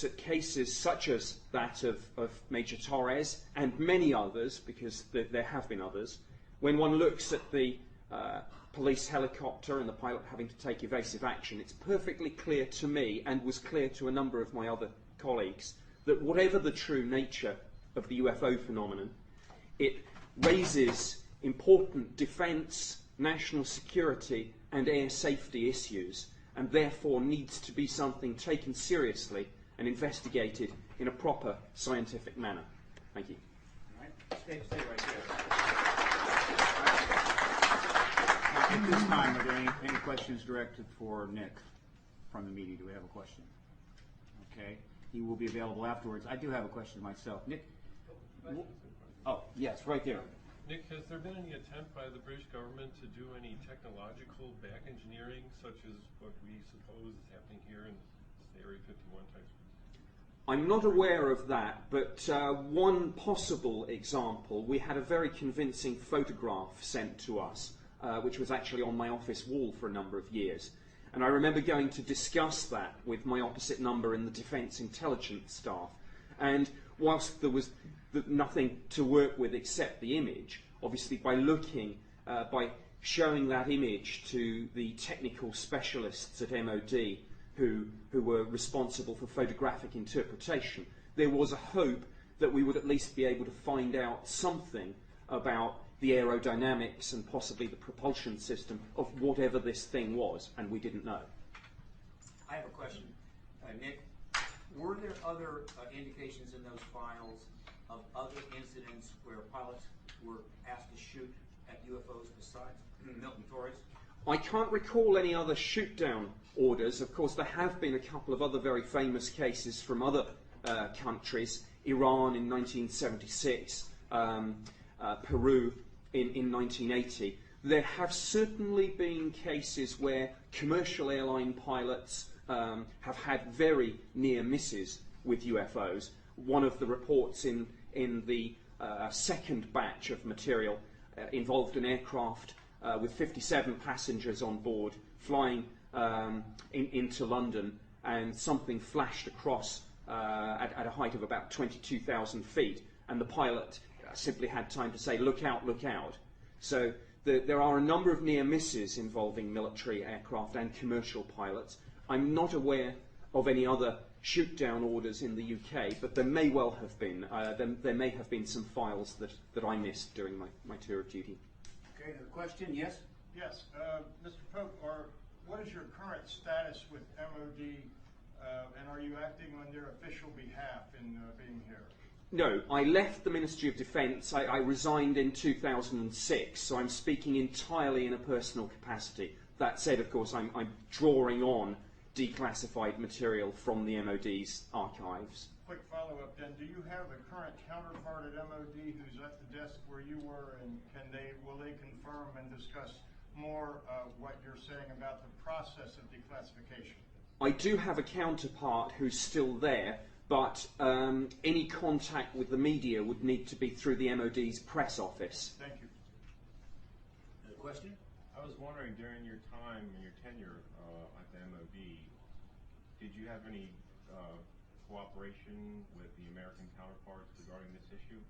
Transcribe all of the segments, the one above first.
at cases such as that of Major Torres and many others, because there have been others, when one looks at the police helicopter and the pilot having to take evasive action, it's perfectly clear to me, and was clear to a number of my other colleagues, that whatever the true nature of the UFO phenomenon, it raises important defence, national security and air safety issues, and therefore needs to be something taken seriously and investigated in a proper scientific manner. Thank you. All right. Stay right there. At this time, are there any questions directed for Nick from the media? Do we have a question? Okay. He will be available afterwards. I do have a question myself. Nick? Oh, yes, right there. Nick, has there been any attempt by the British government to do any technological back engineering, such as what we suppose is happening here in the Area 51 type? I'm not aware of that, but one possible example, we had a very convincing photograph sent to us, which was actually on my office wall for a number of years. And I remember going to discuss that with my opposite number in the Defence Intelligence staff. And whilst there was nothing to work with except the image, obviously by looking, by showing that image to the technical specialists at MOD who were responsible for photographic interpretation, there was a hope that we would at least be able to find out something about the aerodynamics and possibly the propulsion system of whatever this thing was, and we didn't know. I have a question. Nick, were there other indications in those files of other incidents where pilots were asked to shoot at UFOs besides Milton Torres? I can't recall any other shoot-down orders. Of course, there have been a couple of other very famous cases from other countries. Iran in 1976, Peru in 1980. There have certainly been cases where commercial airline pilots have had very near misses with UFOs. One of the reports in the second batch of material involved an aircraft with 57 passengers on board flying into London, and something flashed across at a height of about 22,000 feet, and the pilot simply had time to say, "Look out, look out." So there are a number of near misses involving military aircraft and commercial pilots. I'm not aware of any other shoot-down orders in the UK, but there may well have been. There may have been some files that I missed during my tour of duty. Okay, another question? Yes? Yes, Mr. Pope, what is your current status with MOD, and are you acting on their official behalf in being here? No, I left the Ministry of Defence. I resigned in 2006, so I'm speaking entirely in a personal capacity. That said, of course, I'm drawing on declassified material from the MOD's archives. Quick follow-up then, do you have a current counterpart at MOD who's at the desk where you were, and will they confirm and discuss more what you're saying about the process of declassification? I do have a counterpart who's still there, but any contact with the media would need to be through the MOD's press office. Thank you. Another question? I was wondering, during your time and your tenure at the MOD, did you have any cooperation with the American counterparts regarding this issue?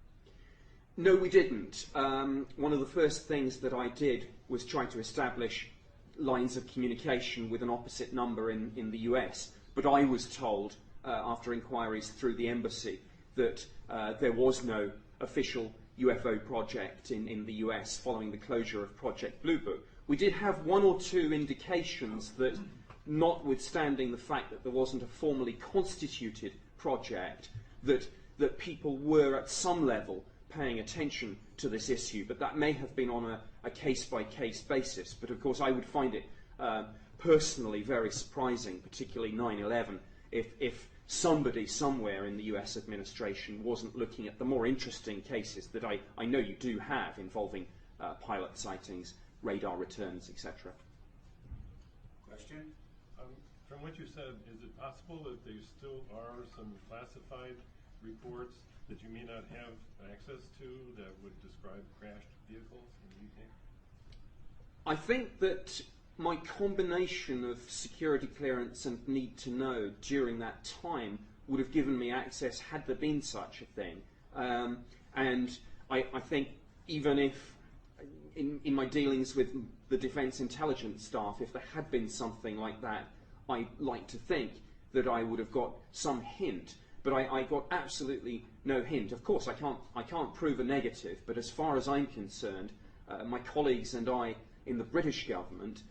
No, we didn't. One of the first things that I did was try to establish lines of communication with an opposite number in the US, but I was told after inquiries through the embassy that there was no official UFO project in the US following the closure of Project Blue Book. We did have one or two indications that, notwithstanding the fact that there wasn't a formally constituted project, that people were at some level paying attention to this issue, but that may have been on a case-by-case basis. But of course I would find it personally very surprising, particularly 9/11, if somebody somewhere in the US administration wasn't looking at the more interesting cases that I know you do have involving pilot sightings, radar returns, etc. Question? From what you said, is it possible that there still are some classified reports that you may not have access to that would describe crashed vehicles in the UK? I think that my combination of security clearance and need to know during that time would have given me access had there been such a thing. And I think even if, in my dealings with the Defence Intelligence staff, if there had been something like that, I like to think that I would have got some hint. But I got absolutely no hint. Of course, I can't prove a negative, but as far as I'm concerned, my colleagues and I in the British government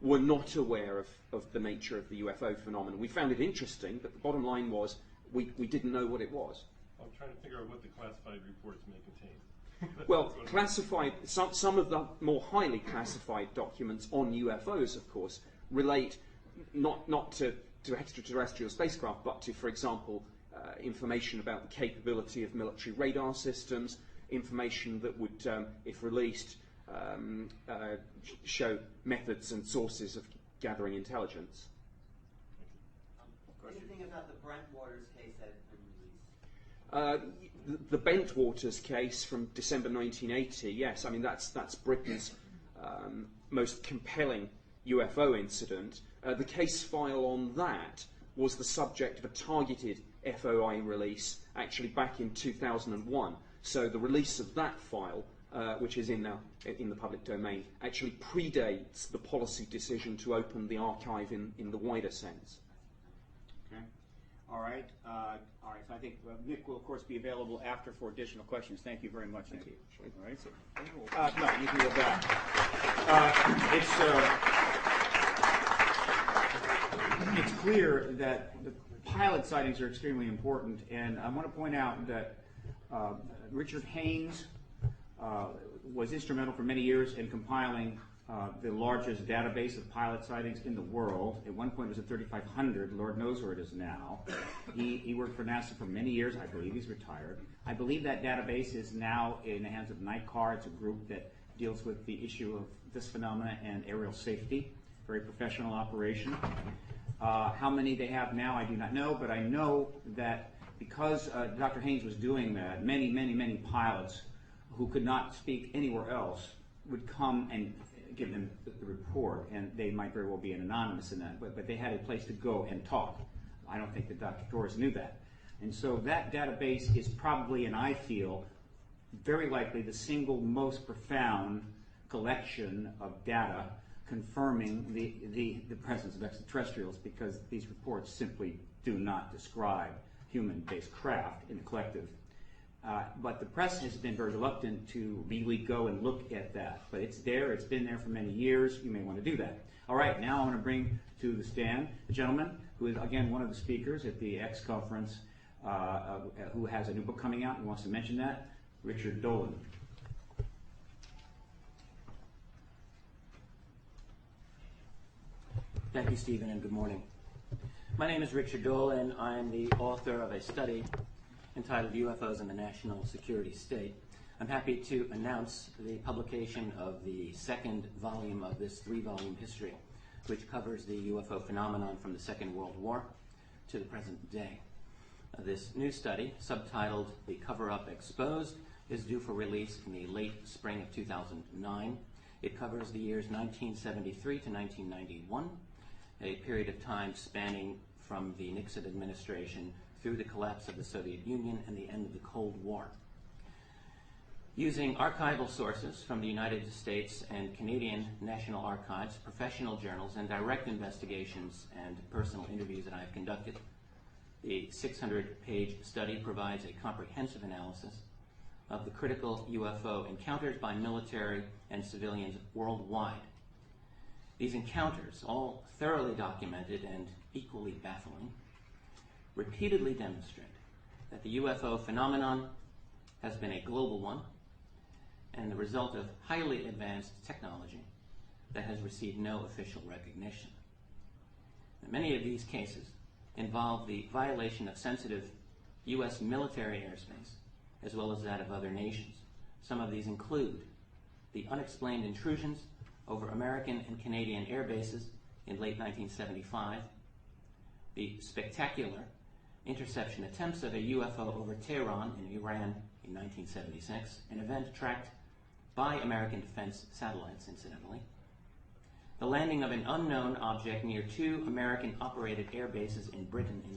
were not aware of the nature of the UFO phenomenon. We found it interesting, but the bottom line was we didn't know what it was. I'm trying to figure out what the classified reports may contain. Well, classified, some of the more highly classified documents on UFOs, of course, relate not to extraterrestrial spacecraft, but to, for example, information about the capability of military radar systems, information that would, if released, show methods and sources of gathering intelligence. Anything about the Brentwaters case that had been released? The Bentwaters case from December 1980, yes, I mean that's Britain's most compelling UFO incident. The case file on that was the subject of a targeted FOI release actually back in 2001. So the release of that file, which is in the public domain, actually predates the policy decision to open the archive in the wider sense. Okay. All right. All right. So I think Nick will, of course, be available after for additional questions. Thank you very much, Nick. Thank you. All right. No, you can go back. It's clear that the pilot sightings are extremely important, and I want to point out that Richard Haynes was instrumental for many years in compiling the largest database of pilot sightings in the world. At one point it was at 3,500. Lord knows where it is now. He worked for NASA for many years. I believe he's retired. I believe that database is now in the hands of NICAR. It's a group that deals with the issue of this phenomena and aerial safety. Very professional operation. How many they have now, I do not know, but I know that because Dr. Haynes was doing that, many pilots who could not speak anywhere else would come and give them the report, and they might very well be anonymous in that, but they had a place to go and talk. I don't think that Dr. Torres knew that. And so that database is probably, and I feel, very likely the single most profound collection of data confirming the presence of extraterrestrials, because these reports simply do not describe human-based craft in the collective. But the press has been very reluctant to really go and look at that. But it's there, it's been there for many years. You may want to do that. All right, now I want to bring to the stand a gentleman who is, again, one of the speakers at the X conference, who has a new book coming out and wants to mention that, Richard Dolan. Thank you, Stephen, and good morning. My name is Richard Dolan. I am the author of a study entitled UFOs in the National Security State. I'm happy to announce the publication of the second volume of this 3-volume history, which covers the UFO phenomenon from the Second World War to the present day. This new study, subtitled The Cover-Up Exposed, is due for release in the late spring of 2009. It covers the years 1973 to 1991, a period of time spanning from the Nixon administration through the collapse of the Soviet Union and the end of the Cold War. Using archival sources from the United States and Canadian National Archives, professional journals, and direct investigations and personal interviews that I've conducted, the 600-page study provides a comprehensive analysis of the critical UFO encounters by military and civilians worldwide. These encounters, all thoroughly documented and equally baffling, repeatedly demonstrate that the UFO phenomenon has been a global one and the result of highly advanced technology that has received no official recognition. And many of these cases involve the violation of sensitive U.S. military airspace as well as that of other nations. Some of these include the unexplained intrusions over American and Canadian air bases in late 1975, the spectacular interception attempts of a UFO over Tehran in Iran in 1976, an event tracked by American defense satellites, incidentally, the landing of an unknown object near 2 American-operated air bases in Britain in